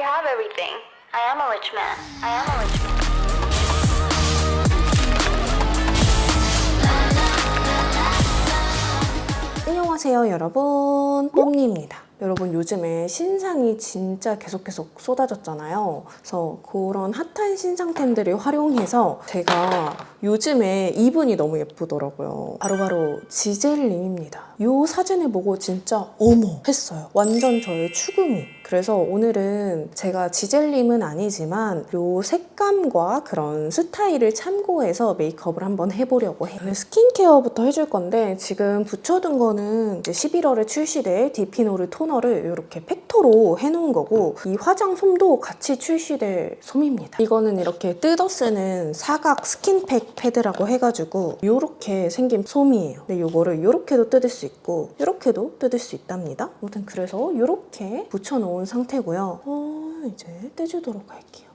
have everything. I am a rich man. I am a rich man. 안녕하세요 여러분, 뽐니입니다. 여러분 요즘에 신상이 진짜 계속 쏟아졌잖아요. 그래서 그런 핫한 신상템들을 활용해서 제가 요즘에 이분이 너무 예쁘더라고요. 바로 지젤님입니다. 이 사진을 보고 진짜 어머 했어요. 완전 저의 추구미. 그래서 오늘은 제가 지젤님은 아니지만 이 색감과 그런 스타일을 참고해서 메이크업을 한번 해보려고 해요. 스킨케어부터 해줄 건데 지금 붙여둔 거는 이제 11월에 출시될 디피노르 토너를 이렇게 팩토로 해놓은 거고, 이 화장솜도 같이 출시될 솜입니다. 이거는 이렇게 뜯어 쓰는 사각 스킨팩 패드라고 해가지고 이렇게 생긴 솜이에요. 근데 이거를 이렇게도 뜯을 수 있고 이렇게도 뜯을 수 있답니다. 아무튼 그래서 이렇게 붙여놓은 상태고요. 이제 떼주도록 할게요.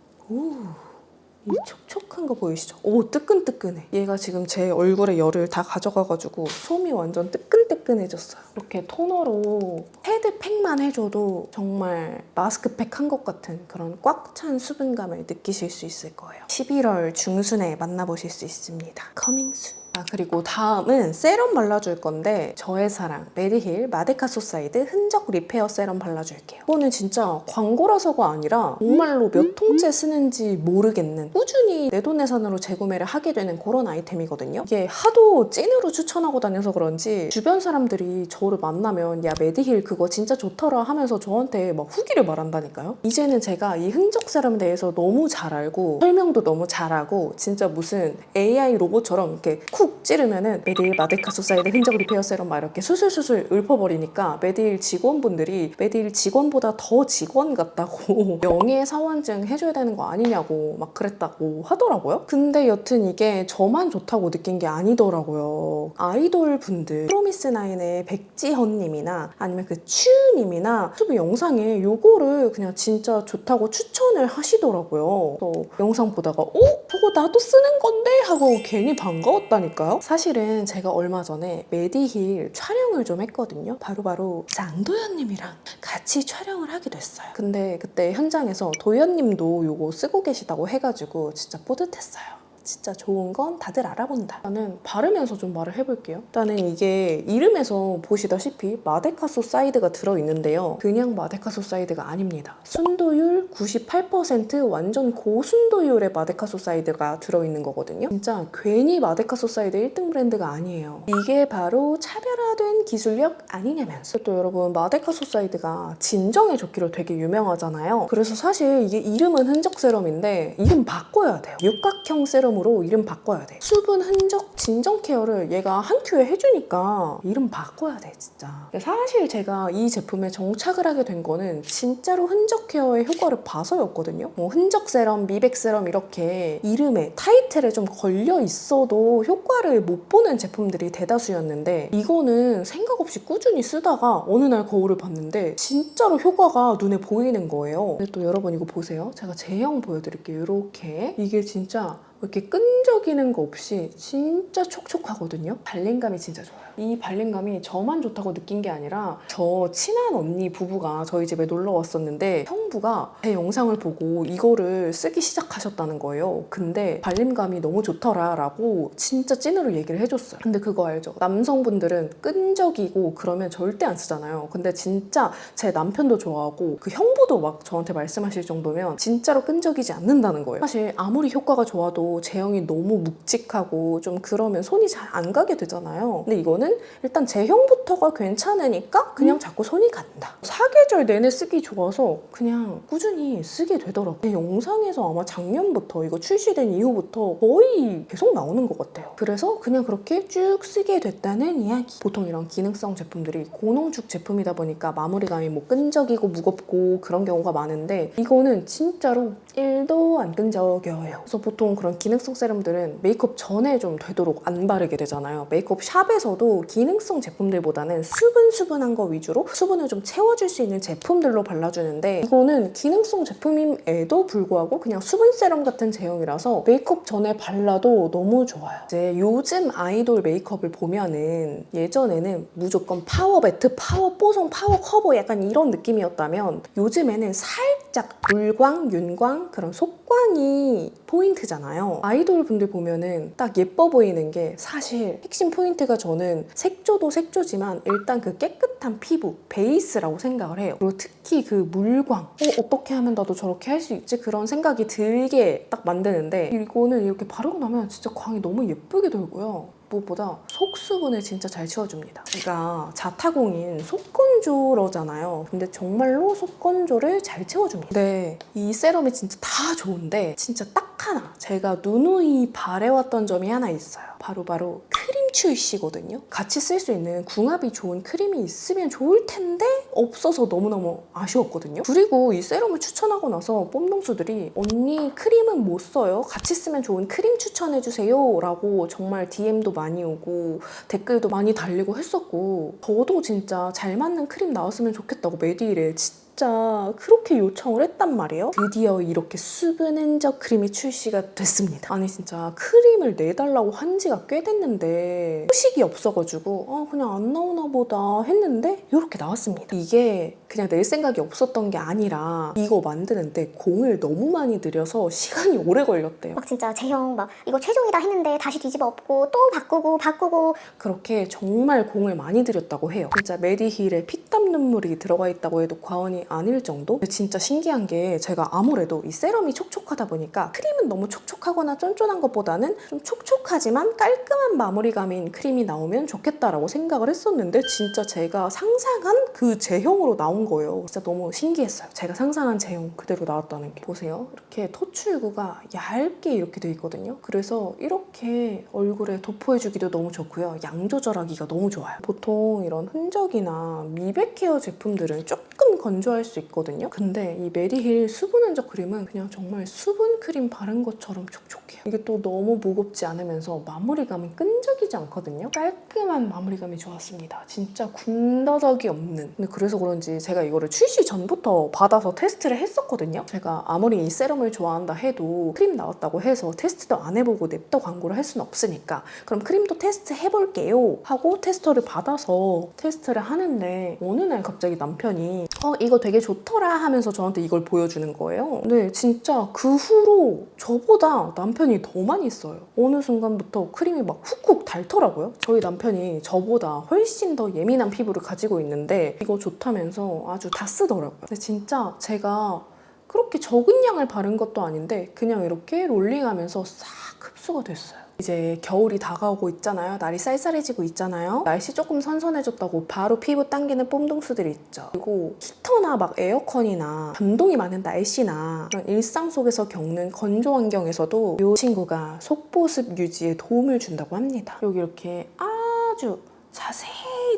이 촉촉한 거 보이시죠? 오, 뜨끈뜨끈해. 얘가 지금 제 얼굴에 열을 다 가져가가지고 솜이 완전 뜨끈뜨끈해졌어요. 이렇게 토너로 패드팩만 해줘도 정말 마스크팩 한 것 같은 그런 꽉 찬 수분감을 느끼실 수 있을 거예요. 11월 중순에 만나보실 수 있습니다. 커밍순. 그리고 다음은 세럼 발라줄 건데 저의 사랑 메디힐 마데카 소사이드 흔적 리페어 세럼 발라줄게요. 이거는 진짜 광고라서가 아니라 정말로 몇 통째 쓰는지 모르겠는, 꾸준히 내돈내산으로 재구매를 하게 되는 그런 아이템이거든요. 이게 하도 찐으로 추천하고 다녀서 그런지 주변 사람들이 저를 만나면 야 메디힐 그거 진짜 좋더라 하면서 저한테 막 후기를 말한다니까요. 이제는 제가 이 흔적 세럼에 대해서 너무 잘 알고 설명도 너무 잘하고 진짜 무슨 AI 로봇처럼 이렇게 쿡 찌르면은 메디힐 마데카 소사이드 흔적 리페어 세럼 막 이렇게 술술술술 읊어버리니까 메디힐 직원분들이 메디힐 직원보다 더 직원 같다고 명예사원증 해줘야 되는 거 아니냐고 막 그랬다고 하더라고요. 근데 여튼 이게 저만 좋다고 느낀 게 아니더라고요. 아이돌 분들 프로미스나인의 백지현님이나 아니면 그 츄님이나 유튜브 영상에 요거를 그냥 진짜 좋다고 추천을 하시더라고요. 또 영상 보다가 저거 나도 쓰는 건데 하고 괜히 반가웠다니까. 사실은 제가 얼마 전에 메디힐 촬영을 좀 했거든요. 바로 장도연님이랑 같이 촬영을 하게 됐어요. 근데 그때 현장에서 도연님도 이거 쓰고 계시다고 해가지고 진짜 뿌듯했어요. 진짜 좋은 건 다들 알아본다. 나는 바르면서 좀 말을 해볼게요. 일단은 이게 이름에서 보시다시피 마데카 소사이드가 들어있는데요. 그냥 마데카 소사이드가 아닙니다. 순도율 98% 완전 고순도율의 마데카 소사이드가 들어있는 거거든요. 진짜 괜히 마데카 소사이드 1등 브랜드가 아니에요. 이게 바로 차별화된 기술력 아니냐면서. 또 여러분 마데카 소사이드가 진정에 좋기로 되게 유명하잖아요. 그래서 사실 이게 이름은 흔적 세럼인데 이름 바꿔야 돼요. 육각형 세럼으로 이름 바꿔야 돼. 수분 흔적 진정 케어를 얘가 한 큐에 해주니까 이름 바꿔야 돼 진짜. 사실 제가 이 제품에 정착을 하게 된 거는 진짜로 흔적 케어의 효과를 봐서였거든요. 뭐 흔적 세럼, 미백 세럼 이렇게 이름에 타이틀에 좀 걸려 있어도 효과를 못 보는 제품들이 대다수였는데 이거는 생각 없이 꾸준히 쓰다가 어느 날 거울을 봤는데 진짜로 효과가 눈에 보이는 거예요. 근데 또 여러분 이거 보세요. 제가 제형 보여드릴게요. 이렇게 이게 진짜 이렇게 끈적이는 거 없이 진짜 촉촉하거든요. 발림감이 진짜 좋아요. 이 발림감이 저만 좋다고 느낀 게 아니라 저 친한 언니 부부가 저희 집에 놀러 왔었는데 형부가 제 영상을 보고 이거를 쓰기 시작하셨다는 거예요. 근데 발림감이 너무 좋더라 라고 진짜 찐으로 얘기를 해줬어요. 근데 그거 알죠? 남성분들은 끈적이고 그러면 절대 안 쓰잖아요. 근데 진짜 제 남편도 좋아하고 그 형부도 막 저한테 말씀하실 정도면 진짜로 끈적이지 않는다는 거예요. 사실 아무리 효과가 좋아도 제형이 너무 묵직하고 좀 그러면 손이 잘 안 가게 되잖아요. 근데 이거는 일단 제형부터가 괜찮으니까 그냥 자꾸 손이 간다. 사계절 내내 쓰기 좋아서 그냥 꾸준히 쓰게 되더라고요. 제 영상에서 아마 작년부터 이거 출시된 이후부터 거의 계속 나오는 것 같아요. 그래서 그냥 그렇게 쭉 쓰게 됐다는 이야기. 보통 이런 기능성 제품들이 고농축 제품이다 보니까 마무리감이 뭐 끈적이고 무겁고 그런 경우가 많은데 이거는 진짜로 1도 안 끈적여요. 그래서 보통 그런 기능성 세럼들은 메이크업 전에 좀 되도록 안 바르게 되잖아요. 메이크업 샵에서도 기능성 제품들보다는 수분한 거 위주로 수분을 좀 채워줄 수 있는 제품들로 발라주는데, 이거는 기능성 제품임에도 불구하고 그냥 수분 세럼 같은 제형이라서 메이크업 전에 발라도 너무 좋아요. 이제 요즘 아이돌 메이크업을 보면은 예전에는 무조건 파워 매트, 파워 뽀송, 파워 커버 약간 이런 느낌이었다면 요즘에는 살짝 물광, 윤광, 그런 속광이 포인트잖아요. 아이돌 분들 보면은 딱 예뻐 보이는 게 사실 핵심 포인트가, 저는 색조도 색조지만 일단 그 깨끗한 피부 베이스라고 생각을 해요. 그리고 특히 그 물광, 어떻게 하면 나도 저렇게 할 수 있지? 그런 생각이 들게 딱 만드는데, 이거는 이렇게 바르고 나면 진짜 광이 너무 예쁘게 돌고요. 무엇보다 속수분을 진짜 잘 채워줍니다. 제가 자타공인 속건조러잖아요. 근데 정말로 속건조를 잘 채워줍니다. 근데 이 세럼이 진짜 다 좋은데 진짜 딱 하나 제가 누누이 바래왔던 점이 하나 있어요. 바로 크림 출시거든요. 같이 쓸 수 있는 궁합이 좋은 크림이 있으면 좋을 텐데 없어서 너무너무 아쉬웠거든요. 그리고 이 세럼을 추천하고 나서 뽐동수들이 언니 크림은 못 써요. 같이 쓰면 좋은 크림 추천해주세요 라고 정말 DM도 많이 오고 댓글도 많이 달리고 했었고, 저도 진짜 잘 맞는 크림 나왔으면 좋겠다고 메디힐에 진짜 그렇게 요청을 했단 말이에요. 드디어 이렇게 수분 흔적 크림이 출시가 됐습니다. 아니 진짜 크림을 내달라고 한 지가 꽤 됐는데 소식이 없어가지고 그냥 안 나오나 보다 했는데 이렇게 나왔습니다. 이게 그냥 낼 생각이 없었던 게 아니라 이거 만드는데 공을 너무 많이 들여서 시간이 오래 걸렸대요. 막 진짜 제형 막 이거 최종이다 했는데 다시 뒤집어 엎고 또 바꾸고 그렇게 정말 공을 많이 들였다고 해요. 진짜 메디힐에 피땀 눈물이 들어가 있다고 해도 과언이 아닐 정도? 근데 진짜 신기한 게, 제가 아무래도 이 세럼이 촉촉하다 보니까 크림은 너무 촉촉하거나 쫀쫀한 것보다는 좀 촉촉하지만 깔끔한 마무리감인 크림이 나오면 좋겠다라고 생각을 했었는데 진짜 제가 상상한 그 제형으로 나온 거예요. 진짜 너무 신기했어요. 제가 상상한 제형 그대로 나왔다는 게. 보세요. 이렇게 토출구가 얇게 이렇게 돼 있거든요. 그래서 이렇게 얼굴에 도포해주기도 너무 좋고요. 양 조절하기가 너무 좋아요. 보통 이런 흔적이나 미백 케어 제품들은 조금 건조할 수 있거든요. 근데 이 메디힐 수분 흔적 크림은 그냥 정말 수분 크림 바른 것처럼 촉촉해요. 이게 또 너무 무겁지 않으면서 마무리감이 끈적이지 않거든요. 깔끔한 마무리감이 좋았습니다. 진짜 군더더기 없는. 근데 그래서 그런지 제가 이거를 출시 전부터 받아서 테스트를 했었거든요. 제가 아무리 이 세럼을 좋아한다 해도 크림 나왔다고 해서 테스트도 안 해보고 냅다 광고를 할 수는 없으니까 그럼 크림도 테스트 해볼게요 하고 테스터를 받아서 테스트를 하는데, 어느 날 갑자기 남편이 이거 되게 좋더라 하면서 저한테 이걸 보여주는 거예요. 근데 진짜 그 후로 저보다 남편이 더 많이 써요. 어느 순간부터 크림이 막 훅훅 닳더라고요. 저희 남편이 저보다 훨씬 더 예민한 피부를 가지고 있는데 이거 좋다면서 아주 다 쓰더라고요. 근데 진짜 제가 그렇게 적은 양을 바른 것도 아닌데 그냥 이렇게 롤링하면서 싹 흡수가 됐어요. 이제 겨울이 다가오고 있잖아요. 날이 쌀쌀해지고 있잖아요. 날씨 조금 선선해졌다고 바로 피부 당기는 뽐동수들이 있죠. 그리고 히터나 막 에어컨이나 변동이 많은 날씨나 그런 일상 속에서 겪는 건조 환경에서도 이 친구가 속보습 유지에 도움을 준다고 합니다. 여기 이렇게 아주 자세히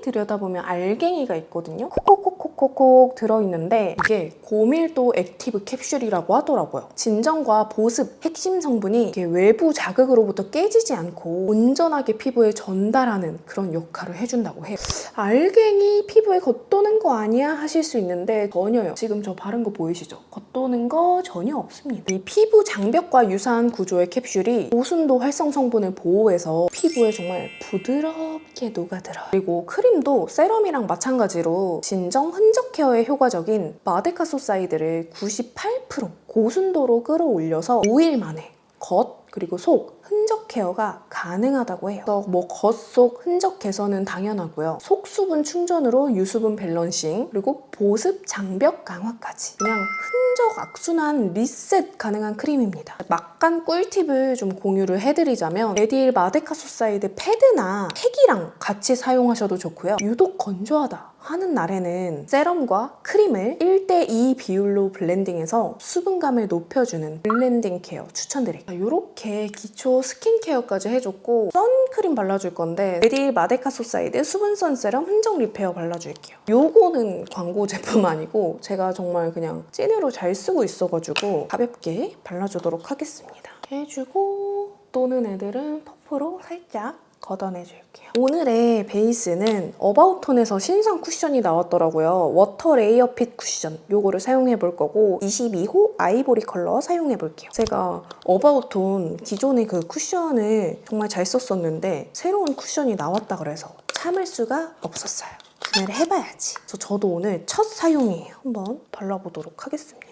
들여다보면 알갱이가 있거든요. 콕콕콕콕콕 들어있는데 이게 고밀도 액티브 캡슐이라고 하더라고요. 진정과 보습 핵심 성분이 이게 외부 자극으로부터 깨지지 않고 온전하게 피부에 전달하는 그런 역할을 해준다고 해요. 알갱이 피부에 겉도는 거 아니야 하실 수 있는데 전혀요. 지금 저 바른 거 보이시죠? 겉도는 거 전혀 없습니다. 이 피부 장벽과 유사한 구조의 캡슐이 고순도 활성 성분을 보호해서 피부에 정말 부드럽게 녹아들어요. 그리고 크림도 세럼이랑 마찬가지로 진정 흔적 케어에 효과적인 마데카소사이드를 98% 고순도로 끌어올려서 5일 만에 겉 그리고 속 흔적 케어가 가능하다고 해요. 그래서 뭐 겉속 흔적 개선은 당연하고요. 속 수분 충전으로 유수분 밸런싱, 그리고 보습 장벽 강화까지 그냥 흔적 악순환 리셋 가능한 크림입니다. 막간 꿀팁을 좀 공유를 해드리자면 메디힐 마데카소사이드 패드나 팩이랑 같이 사용하셔도 좋고요. 유독 건조하다 하는 날에는 세럼과 크림을 1:2 비율로 블렌딩해서 수분감을 높여주는 블렌딩 케어 추천드릴게요. 이렇게 기초 스킨케어까지 해줬고 선크림 발라줄 건데 메디힐 마데카소사이드 수분선 세럼 흔적 리페어 발라줄게요. 요거는 광고 제품 아니고 제가 정말 그냥 찐으로 잘 쓰고 있어가지고 가볍게 발라주도록 하겠습니다. 해주고 겉도는 애들은 퍼프로 살짝 걷어내줄게요. 오늘의 베이스는 어바웃톤에서 신상 쿠션이 나왔더라고요. 워터 레이어 핏 쿠션. 요거를 사용해볼 거고 22호 아이보리 컬러 사용해볼게요. 제가 어바웃톤 기존의 그 쿠션을 정말 잘 썼었는데 새로운 쿠션이 나왔다 그래서 참을 수가 없었어요. 구매를 해봐야지. 그래서 저도 오늘 첫 사용이에요. 한번 발라보도록 하겠습니다.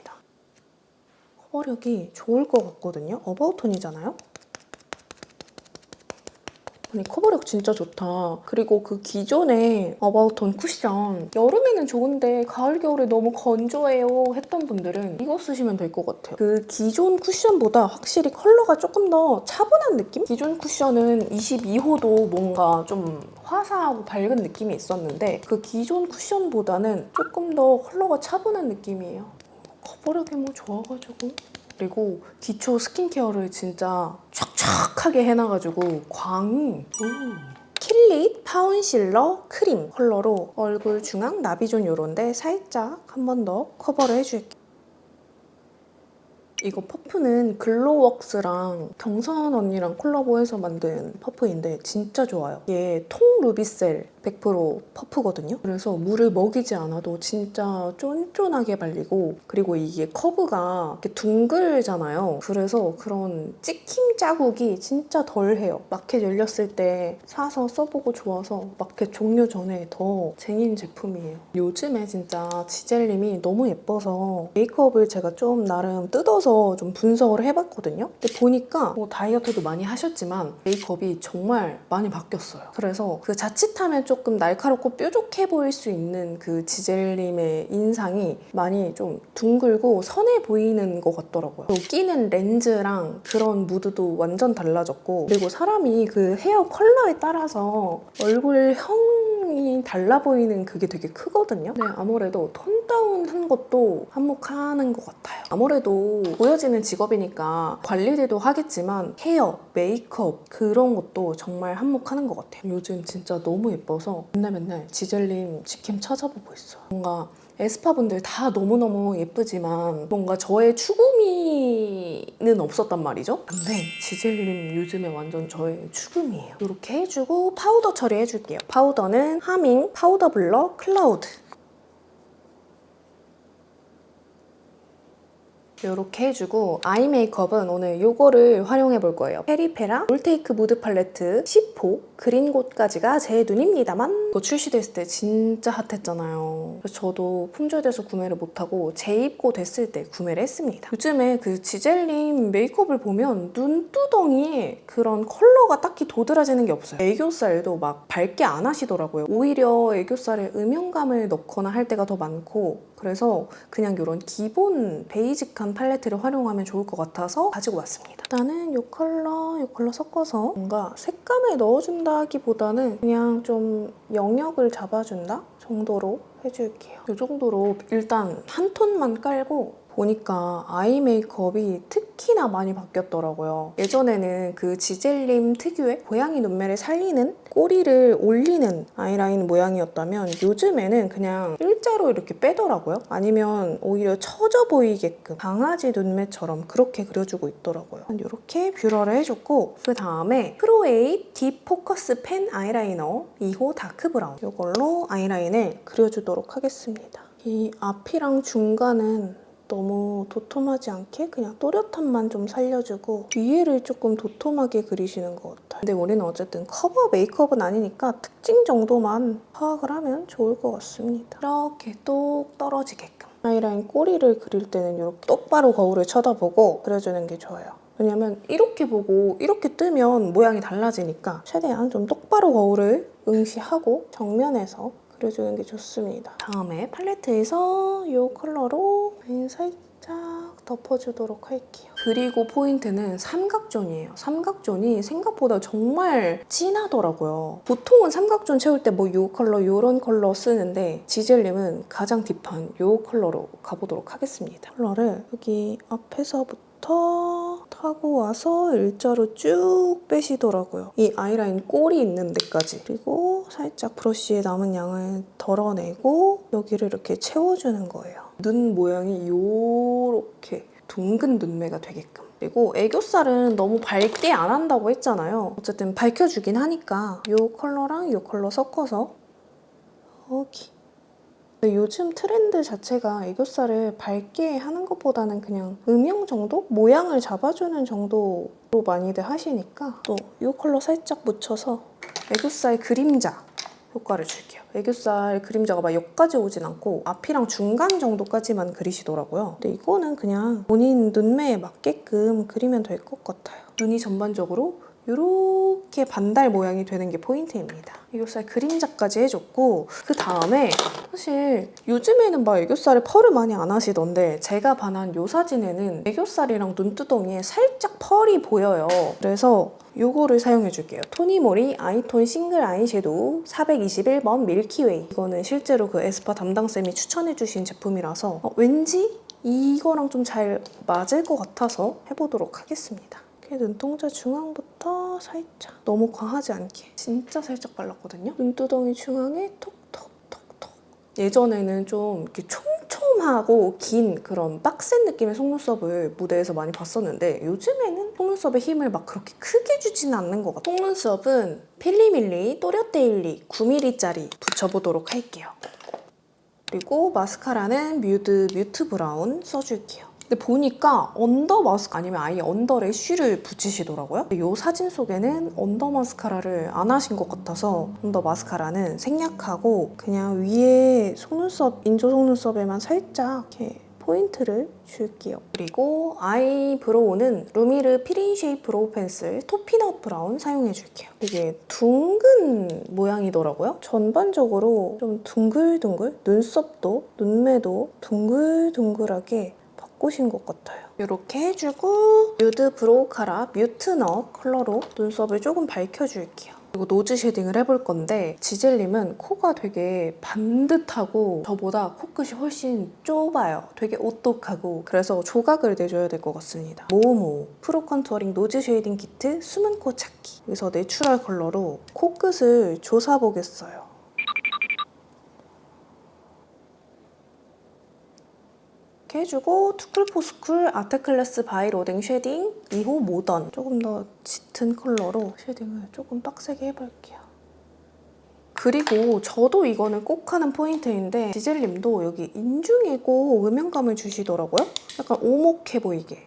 커버력이 좋을 것 같거든요. 어바웃톤이잖아요. 아니 커버력 진짜 좋다. 그리고 그 기존의 어바웃톤 쿠션 여름에는 좋은데 가을 겨울에 너무 건조해요 했던 분들은 이거 쓰시면 될 것 같아요. 그 기존 쿠션보다 확실히 컬러가 조금 더 차분한 느낌? 기존 쿠션은 22호도 뭔가 좀 화사하고 밝은 느낌이 있었는데 그 기존 쿠션보다는 조금 더 컬러가 차분한 느낌이에요. 커버력이 뭐 좋아가지고. 그리고 기초 스킨케어를 진짜 촥촥하게 해놔가지고 광이 킬릿 파운실러 크림 컬러로 얼굴 중앙 나비존 요런데 살짝 한 번 더 커버를 해줄게요. 이거 퍼프는 글로웍스랑 경선 언니랑 콜라보해서 만든 퍼프인데 진짜 좋아요. 이게 통 루비셀 100% 퍼프거든요. 그래서 물을 먹이지 않아도 진짜 쫀쫀하게 발리고 그리고 이게 커브가 이렇게 둥글잖아요. 그래서 그런 찍힘 자국이 진짜 덜해요. 마켓 열렸을 때 사서 써보고 좋아서 마켓 종료 전에 더 쟁인 제품이에요. 요즘에 진짜 지젤님이 너무 예뻐서 메이크업을 제가 좀 나름 뜯어서 좀 분석을 해봤거든요. 근데 보니까 뭐 다이어트도 많이 하셨지만 메이크업이 정말 많이 바뀌었어요. 그래서 그 자칫하면 조금 날카롭고 뾰족해 보일 수 있는 그 지젤님의 인상이 많이 좀 둥글고 선해 보이는 것 같더라고요. 또 끼는 렌즈랑 그런 무드도 완전 달라졌고 그리고 사람이 그 헤어 컬러에 따라서 얼굴형이 달라 보이는 그게 되게 크거든요. 네, 아무래도 톤 다운한 것도 한몫하는 것 같아요. 아무래도 보여지는 직업이니까 관리들도 하겠지만 헤어, 메이크업 그런 것도 정말 한몫하는 것 같아요. 요즘 진짜 너무 예뻐서 맨날 지젤님 직캠 찾아보고 있어요. 뭔가 에스파분들 다 너무너무 예쁘지만 뭔가 저의 추구미는 없었단 말이죠. 근데 지젤님 요즘에 완전 저의 추구미예요. 이렇게 해주고 파우더 처리해줄게요. 파우더는 하밍 파우더 블러 클라우드. 이렇게 해주고 아이 메이크업은 오늘 이거를 활용해 볼 거예요. 페리페라 올테이크 무드 팔레트 10호 그린곳까지가 제 눈입니다만 이거 출시됐을 때 진짜 핫했잖아요. 그래서 저도 품절돼서 구매를 못하고 재입고 됐을 때 구매를 했습니다. 요즘에 그 지젤님 메이크업을 보면 눈두덩이에 그런 컬러가 딱히 도드라지는 게 없어요. 애교살도 막 밝게 안 하시더라고요. 오히려 애교살에 음영감을 넣거나 할 때가 더 많고 그래서 그냥 이런 기본 베이직한 팔레트를 활용하면 좋을 것 같아서 가지고 왔습니다. 일단은 이 컬러 섞어서 뭔가 색감을 넣어준다기보다는 그냥 좀 영역을 잡아준다 정도로 해줄게요. 이 정도로 일단 한 톤만 깔고 보니까 아이 메이크업이 특히나 많이 바뀌었더라고요. 예전에는 그 지젤님 특유의 고양이 눈매를 살리는 꼬리를 올리는 아이라인 모양이었다면 요즘에는 그냥 일자로 이렇게 빼더라고요. 아니면 오히려 처져 보이게끔 강아지 눈매처럼 그렇게 그려주고 있더라고요. 이렇게 뷰러를 해줬고 그 다음에 프로에잇 딥 포커스 펜 아이라이너 2호 다크 브라운 이걸로 아이라인을 그려주도록 하겠습니다. 이 앞이랑 중간은 너무 도톰하지 않게 그냥 또렷함만 좀 살려주고 위에를 조금 도톰하게 그리시는 것 같아요. 근데 우리는 어쨌든 커버 메이크업은 아니니까 특징 정도만 파악을 하면 좋을 것 같습니다. 이렇게 똑 떨어지게끔. 아이라인 꼬리를 그릴 때는 이렇게 똑바로 거울을 쳐다보고 그려주는 게 좋아요. 왜냐면 이렇게 보고 이렇게 뜨면 모양이 달라지니까 최대한 좀 똑바로 거울을 응시하고 정면에서 그려주는 게 좋습니다. 다음에 팔레트에서 이 컬러로 살짝 덮어주도록 할게요. 그리고 포인트는 삼각존이에요. 삼각존이 생각보다 정말 진하더라고요. 보통은 삼각존 채울 때 뭐 이 컬러, 이런 컬러 쓰는데 지젤님은 가장 딥한 이 컬러로 가보도록 하겠습니다. 컬러를 여기 앞에서부터 타고 와서 일자로 쭉 빼시더라고요. 이 아이라인 꼬리 있는 데까지. 그리고 살짝 브러쉬에 남은 양을 덜어내고 여기를 이렇게 채워주는 거예요. 눈 모양이 이렇게 둥근 눈매가 되게끔. 그리고 애교살은 너무 밝게 안 한다고 했잖아요. 어쨌든 밝혀주긴 하니까 이 컬러랑 이 컬러 섞어서 여기. 근데 요즘 트렌드 자체가 애교살을 밝게 하는 것보다는 그냥 음영 정도? 모양을 잡아주는 정도로 많이들 하시니까 또 이 컬러 살짝 묻혀서 애교살 그림자 효과를 줄게요. 애교살 그림자가 막 여기까지 오진 않고 앞이랑 중간 정도까지만 그리시더라고요. 근데 이거는 그냥 본인 눈매에 맞게끔 그리면 될 것 같아요. 눈이 전반적으로 이렇게 반달 모양이 되는 게 포인트입니다. 애교살 그림자까지 해줬고 그 다음에 사실 요즘에는 막 애교살에 펄을 많이 안 하시던데 제가 반한 이 사진에는 애교살이랑 눈두덩이에 살짝 펄이 보여요. 그래서 이거를 사용해줄게요. 토니모리 아이톤 싱글 아이섀도우 421번 밀키웨이. 이거는 실제로 그 에스쁘아 담당쌤이 추천해주신 제품이라서 왠지 이거랑 좀 잘 맞을 것 같아서 해보도록 하겠습니다. 눈동자 중앙부터 살짝, 너무 과하지 않게 진짜 살짝 발랐거든요. 눈두덩이 중앙에 톡톡톡톡. 예전에는 좀 이렇게 촘촘하고 긴 그런 빡센 느낌의 속눈썹을 무대에서 많이 봤었는데 요즘에는 속눈썹에 힘을 막 그렇게 크게 주지는 않는 것 같아요. 속눈썹은 필리밀리 또렷데일리 9mm짜리 붙여보도록 할게요. 그리고 마스카라는 뮤트 브라운 써줄게요. 근데 보니까 언더 마스크 아니면 아예 언더 래쉬를 붙이시더라고요. 이 사진 속에는 언더 마스카라를 안 하신 것 같아서 언더 마스카라는 생략하고 그냥 위에 속눈썹, 인조 속눈썹에만 살짝 이렇게 포인트를 줄게요. 그리고 아이브로우는 루미르 필인쉐입 브로우 펜슬 토피넛 브라운 사용해줄게요. 이게 둥근 모양이더라고요. 전반적으로 좀 둥글둥글, 눈썹도, 눈매도 둥글둥글하게 바꾸신 것 같아요. 이렇게 해주고 누드 브로우 카라 뮤트너 컬러로 눈썹을 조금 밝혀줄게요. 그리고 노즈 쉐딩을 해볼 건데 지젤님은 코가 되게 반듯하고 저보다 코끝이 훨씬 좁아요. 되게 오똑하고 그래서 조각을 내줘야 될 것 같습니다. 모모모 프로 컨투어링 노즈 쉐이딩 키트 숨은 코 찾기. 여기서 내추럴 컬러로 코끝을 조사보겠어요. 이렇게 해주고 투쿨포스쿨 아트클래스 바이 로딩 쉐딩 2호 모던 조금 더 짙은 컬러로 쉐딩을 조금 빡세게 해볼게요. 그리고 저도 이거는 꼭 하는 포인트인데 지젤님도 여기 인중에 꼭 음영감을 주시더라고요. 약간 오목해 보이게.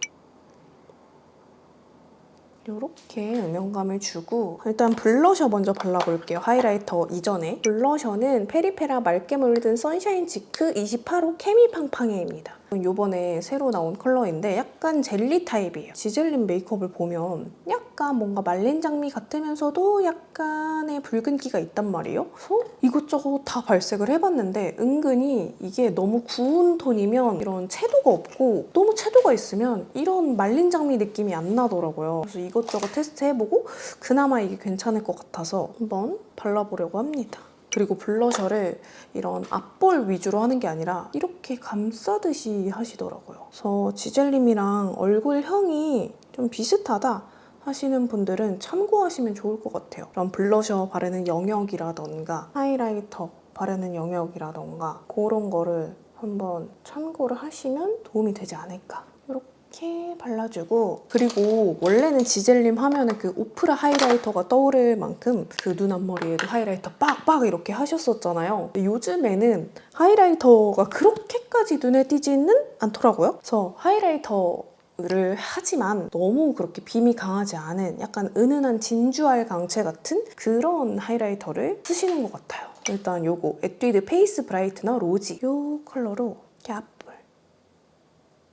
이렇게 음영감을 주고 일단 블러셔 먼저 발라볼게요. 하이라이터 이전에. 블러셔는 페리페라 맑게 물든 선샤인 치크 28호 케미팡팡해입니다. 이번에 새로 나온 컬러인데 약간 젤리 타입이에요. 지젤린 메이크업을 보면 약간 뭔가 말린 장미 같으면서도 약간의 붉은기가 있단 말이에요. 그래서 이것저것 다 발색을 해봤는데 은근히 이게 너무 구운 톤이면 이런 채도가 없고 너무 채도가 있으면 이런 말린 장미 느낌이 안 나더라고요. 그래서 이것저것 테스트해보고 그나마 이게 괜찮을 것 같아서 한번 발라보려고 합니다. 그리고 블러셔를 이런 앞볼 위주로 하는 게 아니라 이렇게 감싸듯이 하시더라고요. 그래서 지젤님이랑 얼굴형이 좀 비슷하다 하시는 분들은 참고하시면 좋을 것 같아요. 그럼 블러셔 바르는 영역이라던가 하이라이터 바르는 영역이라던가 그런 거를 한번 참고를 하시면 도움이 되지 않을까. 이렇게 발라주고 그리고 원래는 지젤님 하면은 그 오프라 하이라이터가 떠오를 만큼 그 눈 앞머리에도 하이라이터 빡빡 이렇게 하셨었잖아요. 근데 요즘에는 하이라이터가 그렇게까지 눈에 띄지는 않더라고요. 그래서 하이라이터를 하지만 너무 그렇게 빔이 강하지 않은 약간 은은한 진주알 강체 같은 그런 하이라이터를 쓰시는 것 같아요. 일단 요거 에뛰드 페이스 브라이트너 로지 요 컬러로 이렇게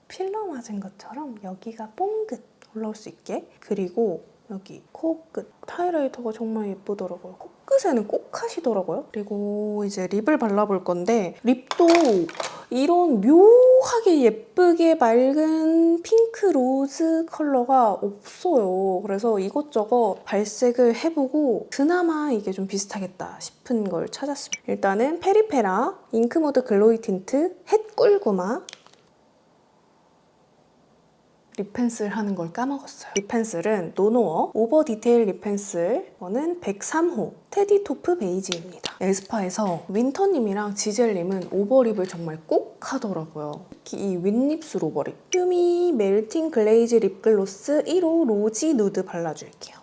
필러 맞은 것처럼 여기가 뽕긋 올라올 수 있게 그리고 여기 코끝 하이라이터가 정말 예쁘더라고요. 코끝에는 꼭 하시더라고요. 그리고 이제 립을 발라볼 건데 립도 이런 묘하게 예쁘게 맑은 핑크 로즈 컬러가 없어요. 그래서 이것저것 발색을 해보고 그나마 이게 좀 비슷하겠다 싶은 걸 찾았습니다. 일단은 페리페라 잉크모드 글로이 틴트 햇 꿀구마 립 펜슬 하는 걸 까먹었어요. 립 펜슬은 노노어 오버 디테일 립 펜슬, 이거는 103호 테디 토프 베이지입니다. 에스파에서 윈터님이랑 지젤님은 오버립을 정말 꼭 하더라고요. 특히 이 윗립술 오버립. 퓨미 멜팅 글레이즈 립글로스 1호 로지 누드 발라줄게요.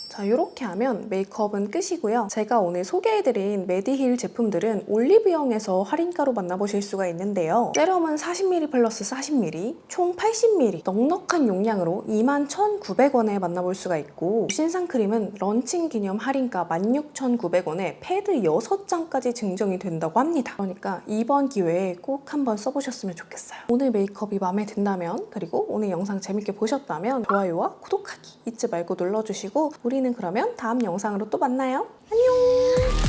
자, 이렇게 하면 메이크업은 끝이고요. 제가 오늘 소개해드린 메디힐 제품들은 올리브영에서 할인가로 만나보실 수가 있는데요. 세럼은 40ml 플러스 40ml, 총 80ml 넉넉한 용량으로 21,900원에 만나볼 수가 있고, 신상 크림은 런칭 기념 할인가 16,900원에 패드 6장까지 증정이 된다고 합니다. 그러니까 이번 기회에 꼭 한번 써보셨으면 좋겠어요. 오늘 메이크업이 마음에 든다면, 그리고 오늘 영상 재밌게 보셨다면 좋아요와 구독하기 잊지 말고 눌러주시고, 우리는 그러면 다음 영상으로 또 만나요. 안녕!